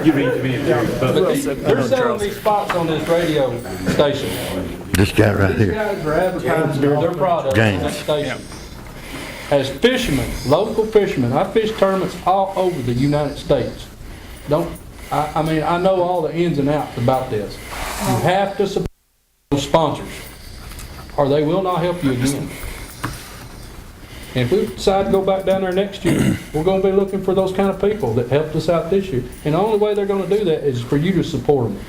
You read to me if you're But they're selling these spots on this radio station. This guy right These here. guys are advertising their product on that station. As fishermen, local fishermen, I fish tournaments all over the United States. I mean, I know all the ins and outs about this. You have to support those sponsors, or they will not help you again. And if we decide to go back down there next year, we're going to be looking for those kind of people that helped us out this year. And the only way they're going to do that is for you to support them.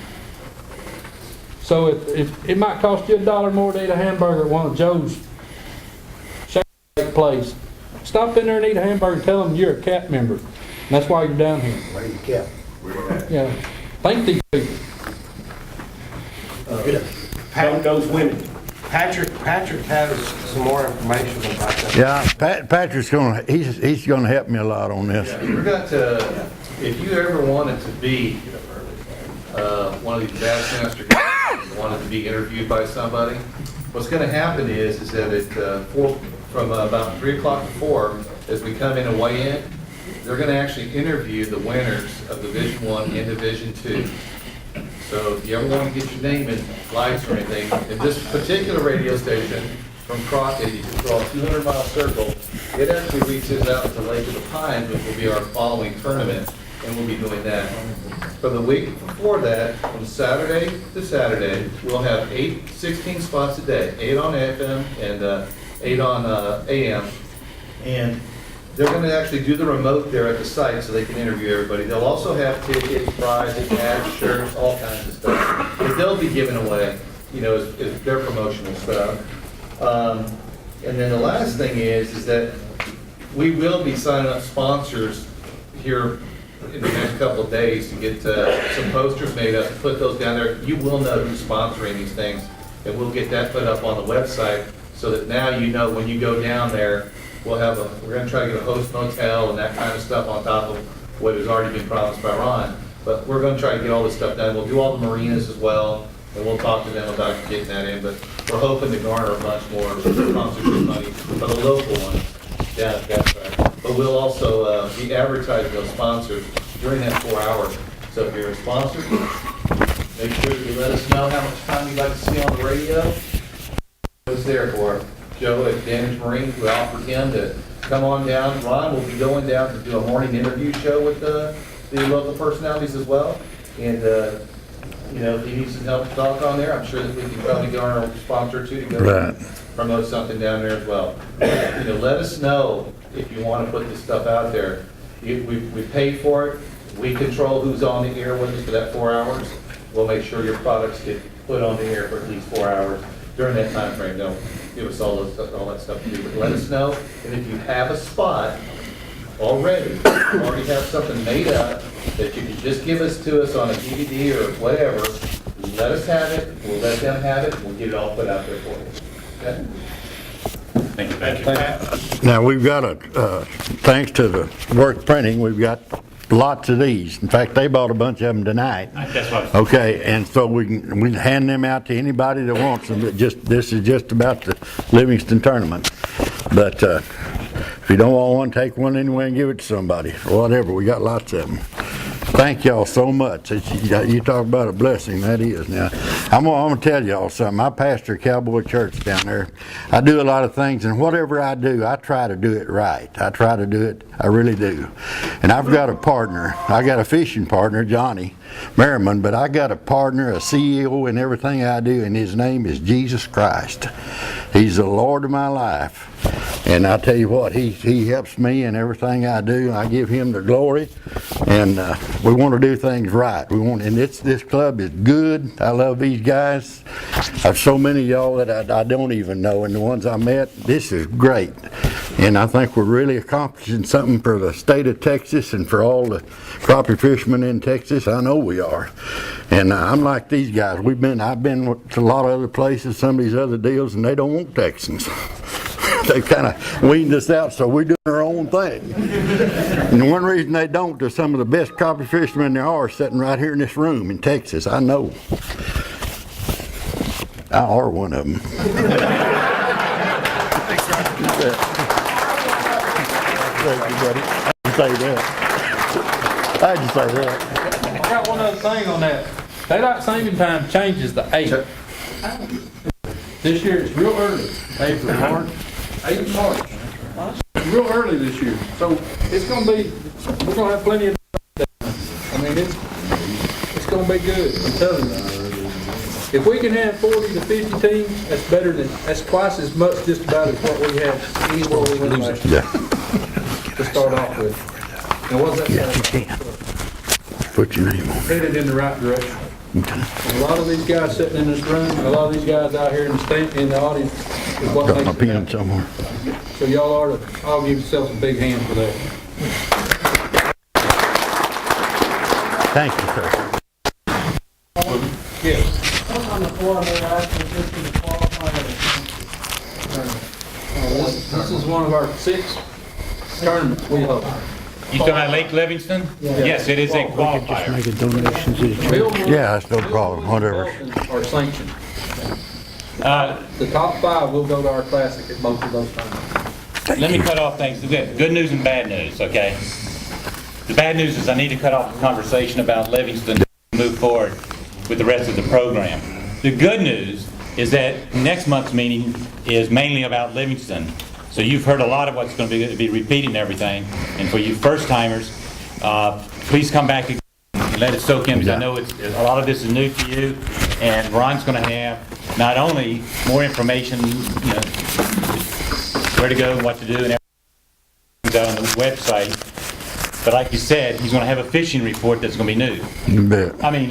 So if it might cost you $1 more to eat a hamburger at one of Joe's place, stop in there and eat a hamburger and tell them you're a CAP member. And that's why you're down here. Where you CAP? Yeah. Thank these people. Don't those women. Patrick has some more information about that. Yeah, Patrick's he's gonna help me a lot on this. Yeah, we're going to, if you ever wanted to be one of these Bassmaster guys, wanted to be interviewed by somebody, what's going to happen is that from about 3 o'clock to 4, as we come in and weigh in, they're going to actually interview the winners of Division I and Division II. So if you ever want to get your name in lights or anything, in this particular radio station from Crockett, you can draw a 200-mile circle. It actually reaches out to Lake of the Pines, which will be our following tournament, and we'll be doing that. For the week before that, from Saturday to Saturday, we'll have 16 spots a day, 8 on FM and 8 on AM. And they're going to actually do the remote there at the site so they can interview everybody. They'll also have tickets, prizes, hats, shirts, all kinds of stuff that they'll be giving away, you know, as their promotional stuff. And then the last thing is that we will be signing up sponsors here in the next couple of days to get some posters made up, put those down there. You will know who's sponsoring these things, and we'll get that put up on the website so that now you know when you go down there. We're going to try to get a host motel and that kind of stuff on top of what has already been promised by Ron. But we're going to try to get all this stuff done. We'll do all the marinas as well, and we'll talk to them about getting that in. But we're hoping to garner a bunch more sponsorship money for the local ones down at that track. But we'll also be advertising those sponsors during that 4 hours. So if you're a sponsor, make sure that you let us know how much time you'd like to see on the radio. What's there for Joe at Damage Marine. We offered him to come on down. Ron will be going down to do a morning interview show with the local personalities as well. And, you know, if he needs some help to talk on there, I'm sure that we can probably get our sponsor too to go promote something down there as well. You know, let us know if you want to put this stuff out there. We pay for it. We control who's on the air with us for that 4 hours. We'll make sure your products get put on the air for at least 4 hours during that time frame. Don't give us all that stuff to do, but let us know. And if you have a spot already have something made up that you can just give us to us on a DVD or whatever, let us have it, we'll let them have it, and we'll get it all put out there for you. Okay? Thank you, Patrick. Now we've got thanks to the work printing, we've got lots of these. In fact, they bought a bunch of them tonight. That's what. Okay, and so we can hand them out to anybody that wants them. This is just about the Livingston tournament. But if you don't want one, take one anyway and give it to somebody or whatever. We got lots of them. Thank y'all so much. You talk about a blessing, that is. Now, I'm gonna tell y'all something. I pastor a Cowboy church down there. I do a lot of things, and whatever I do, I try to do it right. I try to do it, I really do. And I've got a partner. I got a fishing partner, Johnny Merriman, but I got a partner, a CEO in everything I do, and his name is Jesus Christ. He's the Lord of my life. And I tell you what, he helps me in everything I do. I give him the glory, and we want to do things right. And this club is good. I love these guys. I've so many of y'all that I don't even know, and the ones I met, this is great. And I think we're really accomplishing something for the state of Texas and for all the crappie fishermen in Texas. I know we are. And I'm like these guys. I've been to a lot of other places, some of these other deals, and they don't want Texans. They've kind of weaned us out, so we're doing our own thing. And the one reason they don't is some of the best crappie fishermen there are sitting right here in this room in Texas. I know. I are one of them. Thank you, buddy. I can say that. I had to say that. I got one other thing on that. Daylight saving time changes to 8. This year it's real early. April, March, 8 March. Real early this year. So it's gonna be, we're gonna have plenty of days. I mean, it's gonna be good, I'm telling you. If we can have 40 to 50 teams, that's better than, that's twice as much just about as what we had anywhere we went last year. Yeah, To start off with. And what's that? you can. Put your name on it. Headed in the right direction. Okay. A lot of these guys sitting in this room, a lot of these guys out here in the audience is what Got my makes it pen happen. somewhere. So y'all ought to all give yourselves a big hand for that. Thank you, sir. Yes. On the floor, they're asking just to qualify. This is one of our 6 tournaments we hold. You talking about Lake Livingston? Yes, it is a qualifier. Make a donation to the church. Yeah, that's no problem, whatever. Are sanctioned. Uh, The top 5 will go to our classic at both of those tournaments. Let me cut off things. Good news and bad news, okay? The bad news is I need to cut off the conversation about Livingston to move forward with the rest of the program. The good news is that next month's meeting is mainly about Livingston. So you've heard a lot of what's going to be repeated and everything. And for you first-timers, please come back again and let it soak in, because I know a lot of this is new to you. And Ron's going to have not only more information, you know, where to go and what to do and everything on the website, but like you said, he's going to have a fishing report that's going to be new. You bet. I mean,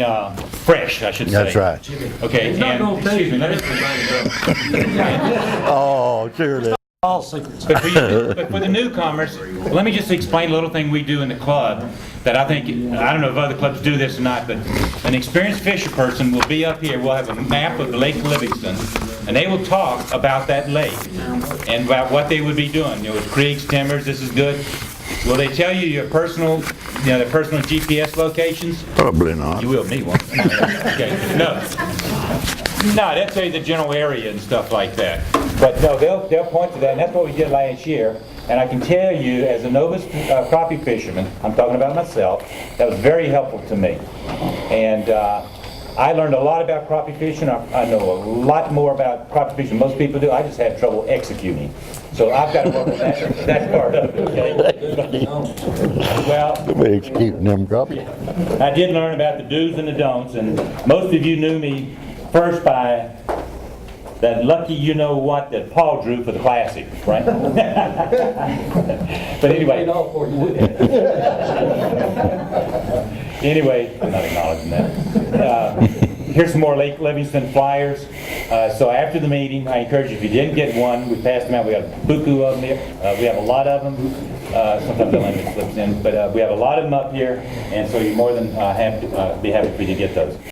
fresh, I should say. That's right. Okay, not and, gonna tell excuse you. me, let me, Oh, sure. All secrets. but for the newcomers, let me just explain a little thing we do in the club that I think, I don't know if other clubs do this or not, but an experienced fisher person will be up here, we'll have a map of Lake Livingston, and they will talk about that lake and about what they would be doing, you know, with creeks, timbers, this is good. Will they tell you your personal, you know, their personal GPS locations? Probably not. You will need one. Okay, no. No, they'll tell you the general area and stuff like that. But no, they'll point to that, and that's what we did last year. And I can tell you, as a novice crappie fisherman, I'm talking about myself, that was very helpful to me. And I learned a lot about crappie fishing. I know a lot more about crappie fishing than most people do. I just have trouble executing. So I've got to work on that part of it, okay? Well, We're keeping them crappie. I did learn about the do's and the don'ts, and most of you knew me first by that lucky you-know-what that Paul drew for the Classic, right? But anyway, anyway, I'm not acknowledging that. Here's some more Lake Livingston flyers. So after the meeting, I encourage you, if you didn't get one, we passed them out. We got a buku of them here. We have a lot of them. Sometimes the limit slips in, but we have a lot of them up here, and so you're more than be happy for you to get those.